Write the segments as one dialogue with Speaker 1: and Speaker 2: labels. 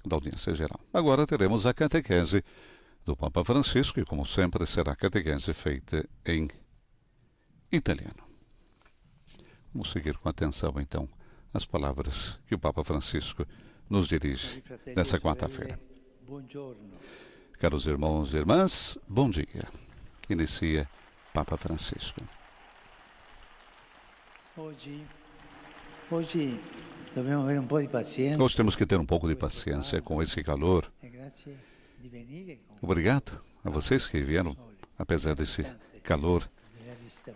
Speaker 1: da audiência geral. Agora teremos a catequese do Papa Francisco e, como sempre, será a catequese feita em italiano. Vamos seguir com atenção, então, as palavras que o Papa Francisco nos dirige nessa quarta-feira. Caros irmãos e irmãs, bom dia. Inicia Papa Francisco.
Speaker 2: Hoje temos que ter um pouco de paciência com esse calor.
Speaker 1: Obrigado a vocês que vieram, apesar desse calor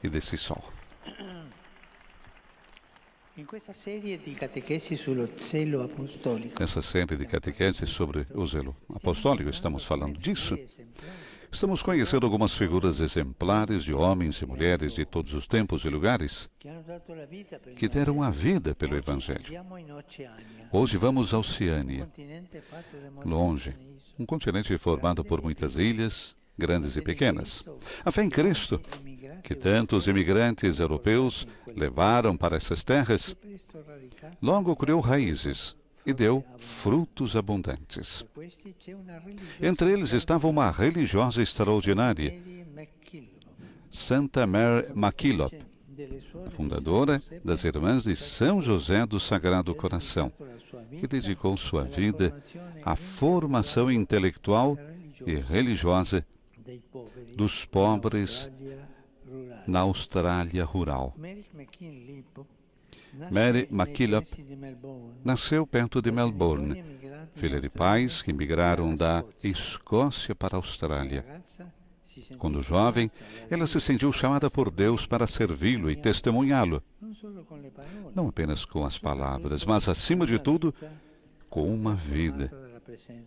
Speaker 1: e desse sol.
Speaker 2: Nessa série de catequese
Speaker 1: sobre o zelo apostólico, estamos falando disso. Estamos conhecendo algumas figuras exemplares de homens e mulheres de todos os tempos e lugares que deram a vida pelo Evangelho. Hoje vamos à Oceânia, longe, um continente formado por muitas ilhas, grandes e pequenas. A fé em Cristo, que tantos imigrantes europeus levaram para essas terras, logo criou raízes e deu frutos abundantes. Entre eles estava uma religiosa extraordinária, Santa Mary MacKillop, fundadora das Irmãs de São José do Sagrado Coração, que dedicou sua vida à formação intelectual e religiosa dos pobres na Austrália rural. Mary MacKillop nasceu perto de Melbourne, filha de pais que migraram da Escócia para a Austrália. Quando jovem, ela se sentiu chamada por Deus para servi-lo e testemunhá-lo, não apenas com as palavras, mas, acima de tudo, com uma vida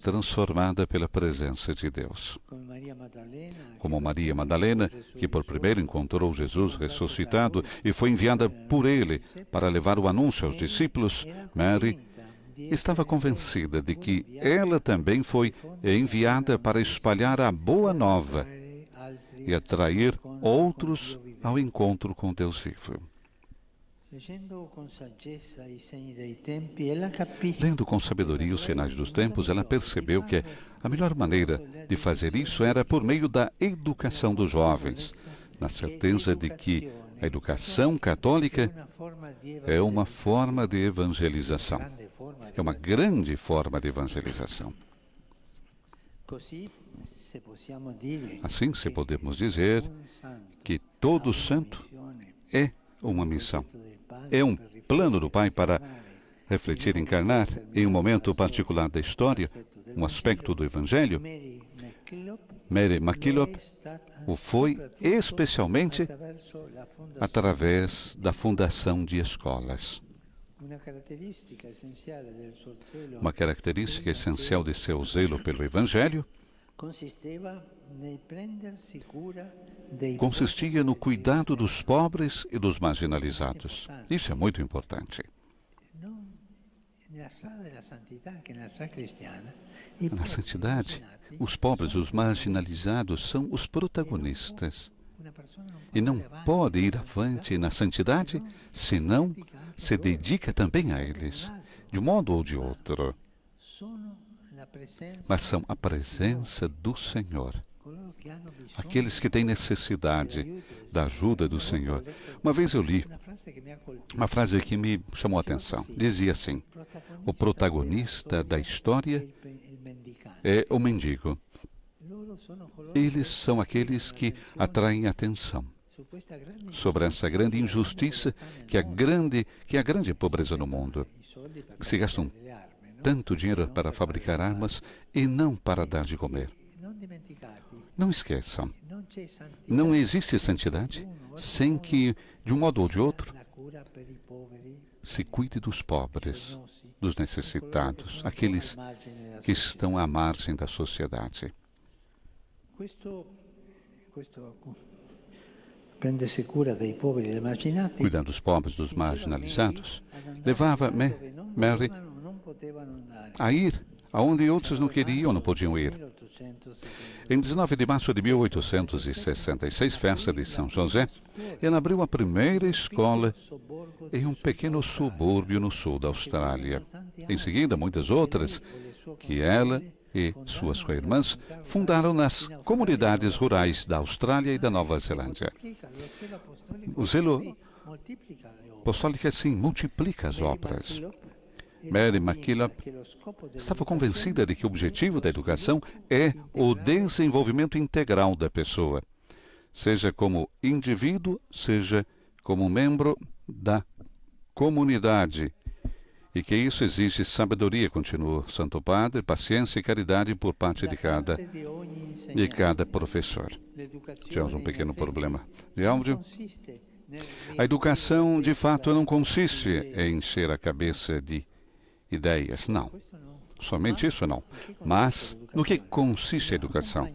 Speaker 1: transformada pela presença de Deus. Como Maria Madalena, que por primeiro encontrou Jesus ressuscitado e foi enviada por ele para levar o anúncio aos discípulos, Mary estava convencida de que ela também foi enviada para espalhar a boa nova e atrair outros ao encontro com Deus vivo. Lendo com sabedoria os sinais dos tempos, ela percebeu que a melhor maneira de fazer isso era por meio da educação dos jovens, na certeza de que a educação católica é uma forma de evangelização. É uma grande forma de evangelização. Assim, se podemos dizer que todo santo é uma missão. É um plano do Pai para refletir e encarnar, em um momento particular da história, um aspecto do Evangelho. Mary MacKillop o foi especialmente através da fundação de escolas. Uma característica essencial de seu zelo pelo Evangelho consistia no cuidado dos pobres e dos marginalizados. Isso é muito importante. Na santidade, os pobres, os marginalizados, são os protagonistas. E não pode ir avante na santidade se não se dedica também a eles, de um modo ou de outro. Mas são a presença do Senhor. Aqueles que têm necessidade da ajuda do Senhor. Uma vez eu li uma frase que me chamou a atenção. Dizia assim: o protagonista da história é o mendigo. Eles são aqueles que atraem atenção sobre essa grande injustiça que é a grande pobreza no mundo. Que se gastam tanto dinheiro para fabricar armas e não para dar de comer. Não esqueçam, não existe santidade sem que, de um modo ou de outro, se cuide dos pobres, dos necessitados, aqueles que estão à margem da sociedade. Cuidar dos pobres, dos marginalizados, levava Mary a ir aonde outros não queriam, não podiam ir. Em 19 de março de 1866, festa de São José, ela abriu a primeira escola em um pequeno subúrbio no sul da Austrália. Em seguida, muitas outras que ela e suas co-irmãs fundaram nas comunidades rurais da Austrália e da Nova Zelândia. O zelo apostólico, assim, multiplica as obras. Mary MacKillop estava convencida de que o objetivo da educação é o desenvolvimento integral da pessoa, seja como indivíduo, seja como membro da comunidade, e que isso exige sabedoria, continuou o Santo Padre, paciência e caridade por parte de cada professor. Tivemos um pequeno problema de áudio. A educação, de fato, não consiste em encher a cabeça de ideias, não. Somente isso, não. Mas, no que consiste a educação?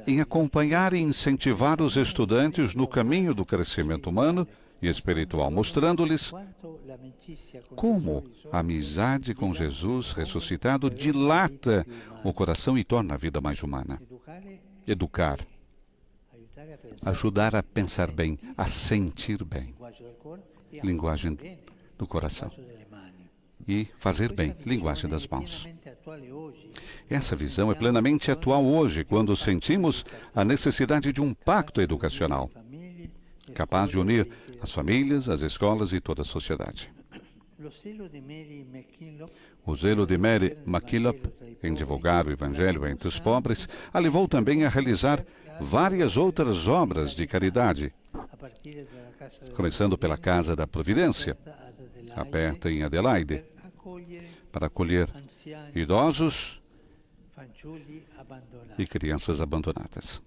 Speaker 1: Em acompanhar e incentivar os estudantes no caminho do crescimento humano e espiritual, mostrando-lhes como a amizade com Jesus ressuscitado dilata o coração e torna a vida mais humana. Educar. Ajudar a pensar bem, a sentir bem. Linguagem do coração. E fazer bem, linguagem das mãos. Essa visão é plenamente atual hoje, quando sentimos a necessidade de um pacto educacional, capaz de unir as famílias, as escolas e toda a sociedade. O zelo de Mary MacKillop em divulgar o Evangelho entre os pobres a levou também a realizar várias outras obras de caridade, começando pela Casa da Providência, aberta em Adelaide, para acolher idosos e crianças abandonadas.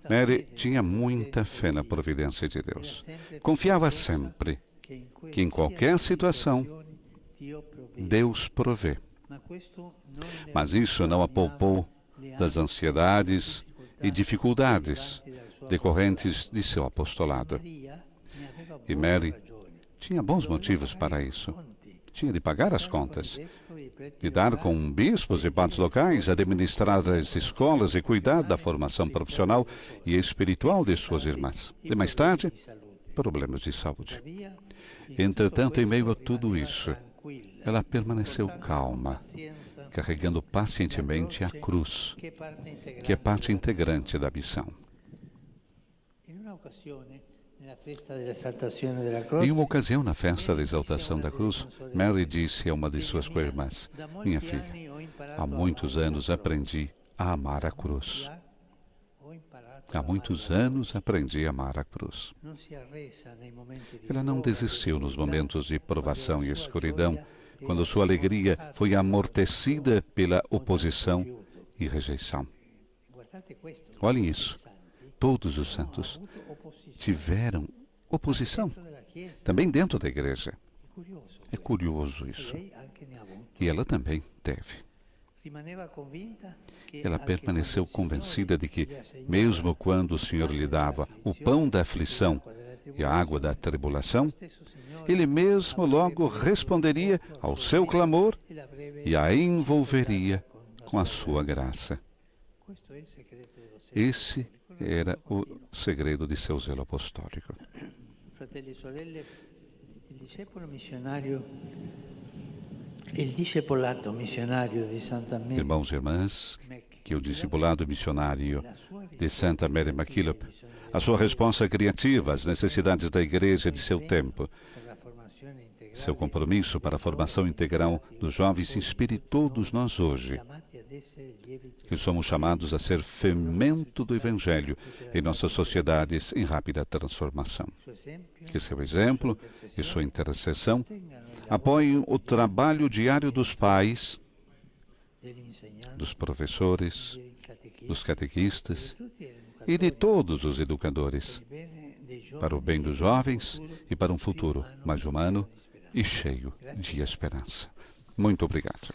Speaker 1: Mary tinha muita fé na providência de Deus. Confiava sempre que em qualquer situação Deus provê. Mas isso não a poupou das ansiedades e dificuldades decorrentes de seu apostolado. E Mary tinha bons motivos para isso. Tinha de pagar as contas, lidar com bispos e padres locais, administrar as escolas e cuidar da formação profissional e espiritual de suas irmãs. E mais tarde, problemas de saúde. Entretanto, em meio a tudo isso, ela permaneceu calma, carregando pacientemente a cruz, que é parte integrante da missão. Em uma ocasião, na festa da exaltação da cruz, Mary disse a uma de suas co-irmãs: "Minha filha, há muitos anos aprendi a amar a cruz. Há muitos anos aprendi a amar a cruz." Ela não desistiu nos momentos de provação e escuridão, quando sua alegria foi amortecida pela oposição e rejeição. Olhem isso. Todos os santos tiveram oposição, também dentro da igreja. É curioso isso. E ela também teve. Ela permaneceu convencida de que, mesmo quando o Senhor lhe dava o pão da aflição e a água da tribulação, Ele mesmo logo responderia ao seu clamor e a envolveria com a sua graça. Esse era o segredo de seu zelo apostólico. Irmãos e irmãs, que o discipulado missionário de Santa Mary MacKillop, a sua resposta criativa às necessidades da igreja de seu tempo, seu compromisso para a formação integral dos jovens, inspire todos nós hoje, que somos chamados a ser fermento do Evangelho em nossas sociedades em rápida transformação. Que seu exemplo e sua intercessão apoiem o trabalho diário dos pais, dos professores, dos catequistas e de todos os educadores, para o bem dos jovens e para um futuro mais humano e cheio de esperança. Muito obrigado.